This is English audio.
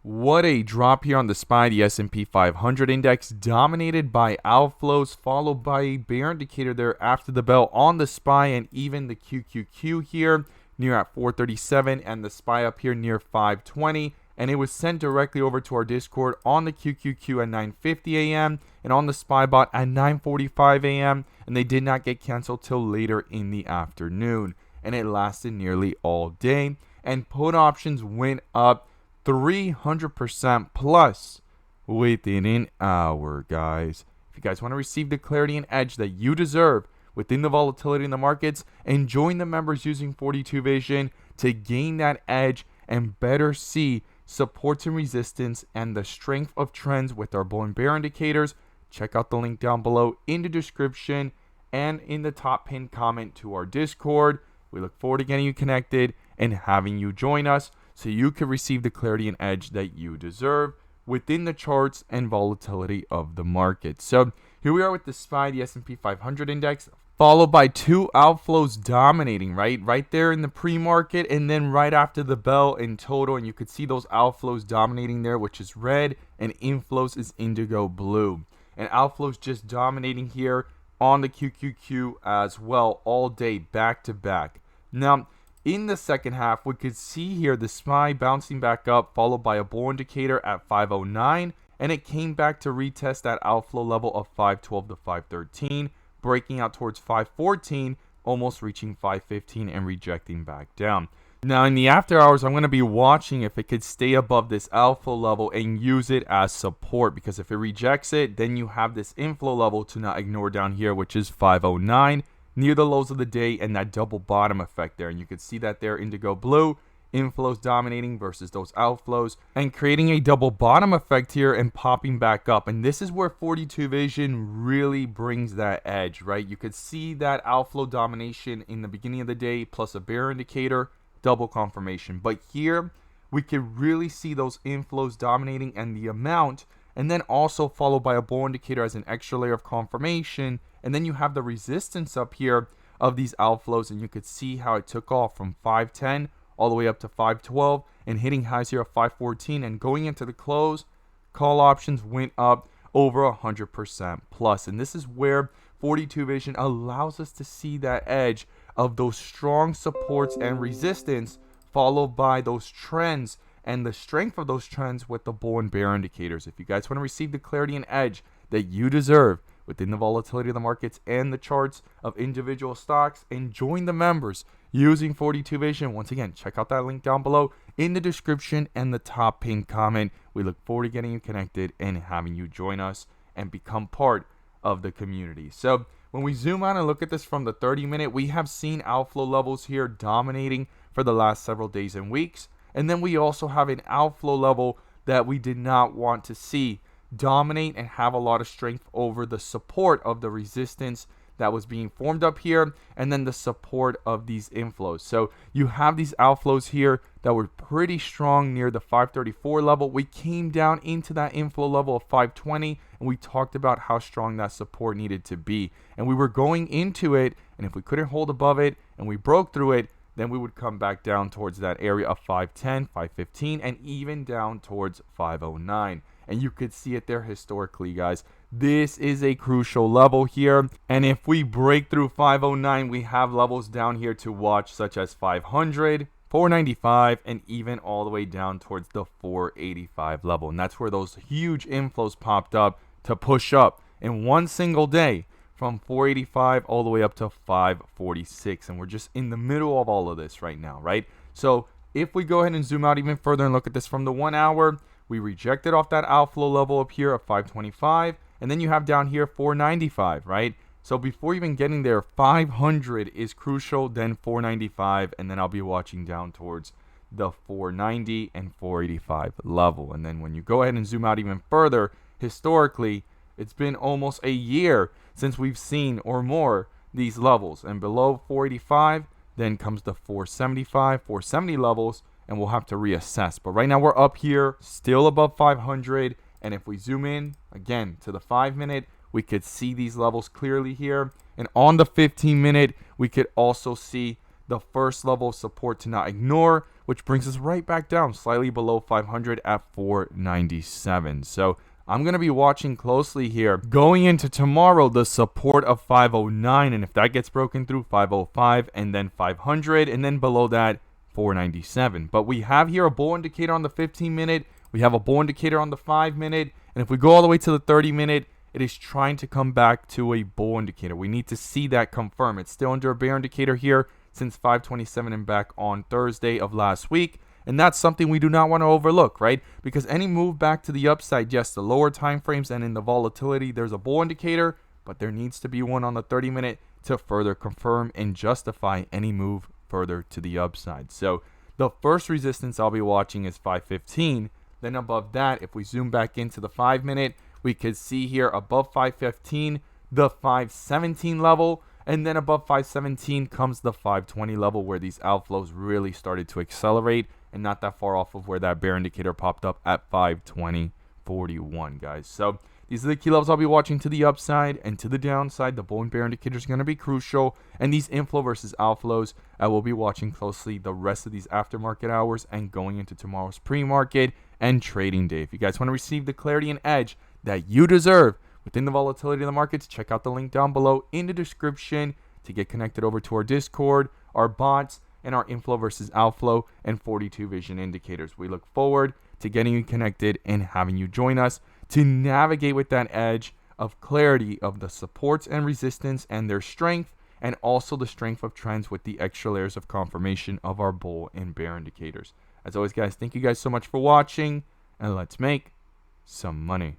What a drop here on the SPY. The S&P 500 index dominated by outflows, followed by a bear indicator there after the bell on the SPY, and even the QQQ here near at 437 and the SPY up here near 520. And it was sent directly over to our Discord on the QQQ at 9:50 a.m. and on the SPY bot at 9:45 a.m. and they did not get canceled till later in the afternoon, and it lasted nearly all day. And put options went up 300% plus within an hour, guys. If you guys want to receive the clarity and edge that you deserve within the volatility in the markets, and join the members using 42 Vision to gain that edge and better see supports and resistance and the strength of trends with our bull and bear indicators, check out the link down below in the description and in the top pinned comment to our Discord. We look forward to getting you connected and having you join us so you can receive the clarity and edge that you deserve within the charts and volatility of the market. So here we are with the SPY, the S&P 500 index, followed by two outflows dominating, right there in the pre-market, and then right after the bell in total. And you could see those outflows dominating there, which is red, and inflows is indigo blue. And outflows just dominating here on the QQQ as well all day, back to back. Now, in the second half, we could see here the SPY bouncing back up, followed by a bull indicator at 509, and it came back to retest that outflow level of 512 to 513, breaking out towards 514, almost reaching 515 and rejecting back down. Now, in the after hours, I'm going to be watching if it could stay above this outflow level and use it as support, because if it rejects it, then you have this inflow level to not ignore down here, which is 509. Near the lows of the day and that double bottom effect there. And you can see that there, indigo blue, inflows dominating versus those outflows, and creating a double bottom effect here and popping back up. And this is where 42 Vision really brings that edge, right? You could see that outflow domination in the beginning of the day plus a bear indicator, double confirmation. But here we could really see those inflows dominating and the amount, and then also followed by a bull indicator as an extra layer of confirmation. And then you have the resistance up here of these outflows, and you could see how it took off from 510 all the way up to 512 and hitting highs here of 514. And going into the close, call options went up over 100% plus. And this is where 42 Vision allows us to see that edge of those strong supports and resistance, followed by those trends and the strength of those trends with the bull and bear indicators. If you guys want to receive the clarity and edge that you deserve within the volatility of the markets and the charts of individual stocks, and join the members using 42 Vision, once again, check out that link down below in the description and the top pinned comment. We look forward to getting you connected and having you join us and become part of the community. So when we zoom out and look at this from the 30-minute, we have seen outflow levels here dominating for the last several days and weeks. And then we also have an outflow level that we did not want to see dominate and have a lot of strength over the support of the resistance that was being formed up here, and then the support of these inflows. So you have these outflows here that were pretty strong near the 534 level. We came down into that inflow level of 520, and we talked about how strong that support needed to be. And we were going into it, and if we couldn't hold above it and we broke through it, then we would come back down towards that area of 510, 515, and even down towards 509. And you could see it there historically, guys. This is a crucial level here. And if we break through 509, we have levels down here to watch, such as 500, 495, and even all the way down towards the 485 level. And that's where those huge inflows popped up to push up in one single day from 485 all the way up to 546. And we're just in the middle of all of this right now, right? So if we go ahead and zoom out even further and look at this from the 1 hour, we rejected off that outflow level up here of 525, and then you have down here 495, right? So before even getting there, 500 is crucial, then 495, and then I'll be watching down towards the 490 and 485 level. And then when you go ahead and zoom out even further, historically, it's been almost a year since we've seen or more these levels. And below 485, then comes the 475, 470 levels, and we'll have to reassess. But right now we're up here, still above 500. And if we zoom in again to the 5-minute, we could see these levels clearly here. And on the 15-minute, we could also see the first level of support to not ignore, which brings us right back down slightly below 500 at 497. So I'm going to be watching closely here going into tomorrow the support of 509, and if that gets broken through, 505 and then 500, and then below that 497. But we have here a bull indicator on the 15-minute, we have a bull indicator on the 5-minute, and if we go all the way to the 30-minute, it is trying to come back to a bull indicator. We need to see that confirm. It's still under a bear indicator here since 527 and back on Thursday of last week. And that's something we do not want to overlook, right? Because any move back to the upside, yes, the lower time frames and in the volatility, there's a bull indicator, but there needs to be one on the 30-minute to further confirm and justify any move further to the upside. So the first resistance I'll be watching is 515. Then above that, if we zoom back into the 5-minute, we could see here above 515, the 517 level. And then above 517 comes the 520 level where these outflows really started to accelerate, and not that far off of where that bear indicator popped up at 520.41, guys. So these are the key levels I'll be watching to the upside and to the downside. The bull and bear indicator is going to be crucial, and these inflow versus outflows I will be watching closely the rest of these aftermarket hours and going into tomorrow's pre-market and trading day. If you guys want to receive the clarity and edge that you deserve within the volatility of the markets, check out the link down below in the description to get connected over to our Discord, our bots, and our inflow versus outflow and 42 vision indicators. We look forward to getting you connected and having you join us to navigate with that edge of clarity of the supports and resistance and their strength, and also the strength of trends with the extra layers of confirmation of our bull and bear indicators. As always, guys, thank you guys so much for watching, and let's make some money.